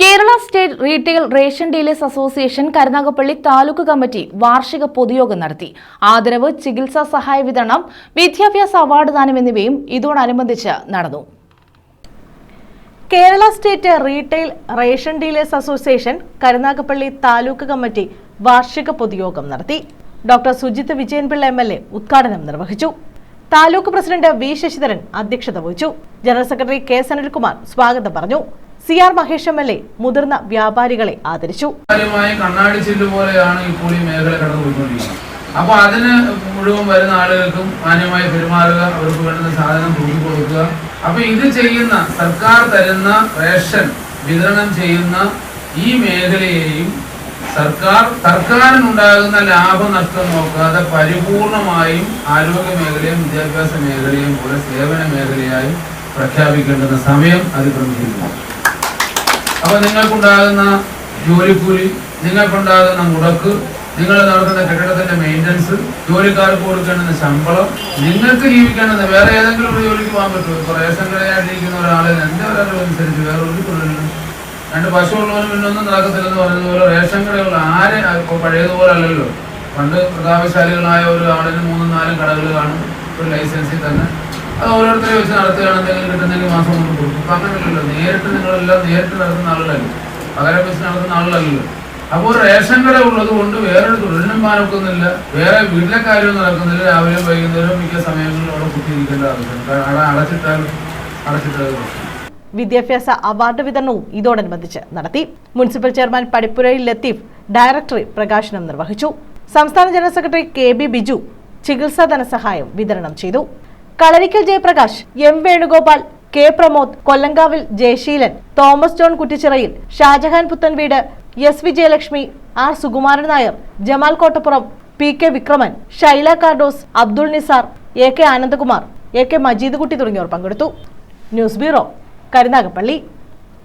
Kerala state retail ration dealers association Karunagappally taluk committee വാർഷിക പൊതുയോഗം നടത്തി. ആദരവ്, ചികിത്സാ സഹായ വിതരണം, വിദ്യാഭ്യാസ അവാർഡ് ദാനം എന്നിവയും ഇതോടനുബന്ധിച്ച് നടന്നു. Kerala state retail ration dealers association Karunagappally taluk committee വാർഷിക പൊതുയോഗം നടത്തി. ഡോക്ടർ സുജിത് വിജയൻപിള്ള MLA ഉദ്ഘാടനം നിർവഹിച്ചു. താലൂക്ക് പ്രസിഡന്റ് വി ശശിധരൻ അധ്യക്ഷത വഹിച്ചു. ജനറൽ സെക്രട്ടറി കെ സനിൽകുമാർ സ്വാഗതം പറഞ്ഞു. CR മഹേഷ് MLA മുതിർന്ന വ്യാപാരികളെ ആദരിച്ചു. കണ്ണാടി ചില്ല് പോലെയാണ് ഇപ്പോൾ ഈ മേഖല കടന്നുപോയിക്കൊണ്ടിരിക്കുന്നത്. അപ്പൊ അതിന് മുഴുവൻ വരുന്ന ആളുകൾക്കും മാന്യമായി പെരുമാറുക, അവർക്ക് വേണ്ടുന്ന സാധനം തൂക്കി കൊടുക്കുക. അപ്പൊ ഇത് ചെയ്യുന്ന സർക്കാർ തരുന്ന റേഷൻ വിതരണം ചെയ്യുന്ന ഈ മേഖലയെയും സർക്കാരിനുണ്ടാകുന്ന ലാഭനഷ്ടം നോക്കാതെ പരിപൂർണമായും ആരോഗ്യ മേഖലയും വിദ്യാഭ്യാസ മേഖലയും പോലെ സേവന മേഖലയായി പ്രഖ്യാപിക്കേണ്ടുന്ന സമയം അതിക്രമിച്ചിരിക്കുന്നു. അപ്പൊ നിങ്ങൾക്കുണ്ടാകുന്ന ജോലിക്കൂലി, നിങ്ങൾക്കുണ്ടാകുന്ന മുടക്ക്, നിങ്ങൾ നടത്തുന്ന കെട്ടിടത്തിന്റെ മെയിൻ്റനൻസ്, ജോലിക്കാർക്ക് കൊടുക്കേണ്ടുന്ന ശമ്പളം, നിങ്ങൾക്ക് ജീവിക്കേണ്ടത് വേറെ ഏതെങ്കിലും ഒരു ജോലിക്ക് പോകാൻ പറ്റുമോ? ഇപ്പൊ റേഷൻ കടയായിട്ടിരിക്കുന്ന ഒരാളെ എന്റെ ഒരറിവനുസരിച്ച് വേറെ ഒരു തൊഴിലില്ല. 2 പശുവുള്ളവനും പിന്നൊന്നും നടക്കത്തില്ലെന്ന് പറയുന്നത് പോലെ റേഷൻ കടയുള്ള ആരെ ഇപ്പൊ പഴയതുപോലെ അല്ലല്ലോ. പണ്ട് പ്രതാപശാലികളായ ഒരു ആളിന് 3-4 കടകൾ കാണും ഒരു ലൈസൻസിൽ തന്നെ. അത് ഓരോരുത്തരെ വെച്ച് നടത്തുകയാണെന്തെങ്കിലും കിട്ടുന്നെങ്കിൽ മാസം കൊണ്ട് കൊടുക്കും. ഇപ്പൊ അങ്ങനെയല്ലല്ലോ. നിങ്ങളെല്ലാം നേരിട്ട് നടത്തുന്ന ആളുകളല്ലോ, പകരം വെച്ച് നടത്തുന്ന ആളുകളല്ലോ. അപ്പോൾ റേഷൻ കട ഉള്ളത് കൊണ്ട് വേറൊരു തൊഴിലിനും പാനൊക്കുന്നില്ല, വേറെ വീട്ടിലെ കാര്യവും നടക്കുന്നില്ല. രാവിലെയും വൈകുന്നേരവും മിക്ക സമയങ്ങളിലും അവിടെ കുത്തിയിരിക്കേണ്ട ആവശ്യം അടച്ചിട്ടത്. വിദ്യാഭ്യാസ അവാർഡ് വിതരണവും ഇതോടനുബന്ധിച്ച് നടത്തി. മുനിസിപ്പൽ ചെയർമാൻ പടിപ്പുരയിൽ ലത്തീഫ് ഡയറക്ടറി പ്രകാശനം നിർവഹിച്ചു. സംസ്ഥാന ജനറൽ സെക്രട്ടറി KB ബിജു ചികിത്സാ ധനസഹായം വിതരണം ചെയ്തു. Kalarikkal Jayaprakash, M Venugopal, K Pramod, Kollankavil Jayaseelan, Thomas John Kuttichirayil, Shajahan Puthenveedu, S Vijayalakshmi, R Sukumaran Nair, Jamal Kottappuram, PK Vikraman, Shaila Cardoz, Abdul Nisar, AK Anandakumar, AK Majeed Kutty തുടങ്ങിയവർ പങ്കെടുത്തു. News bureau, Karunagappally.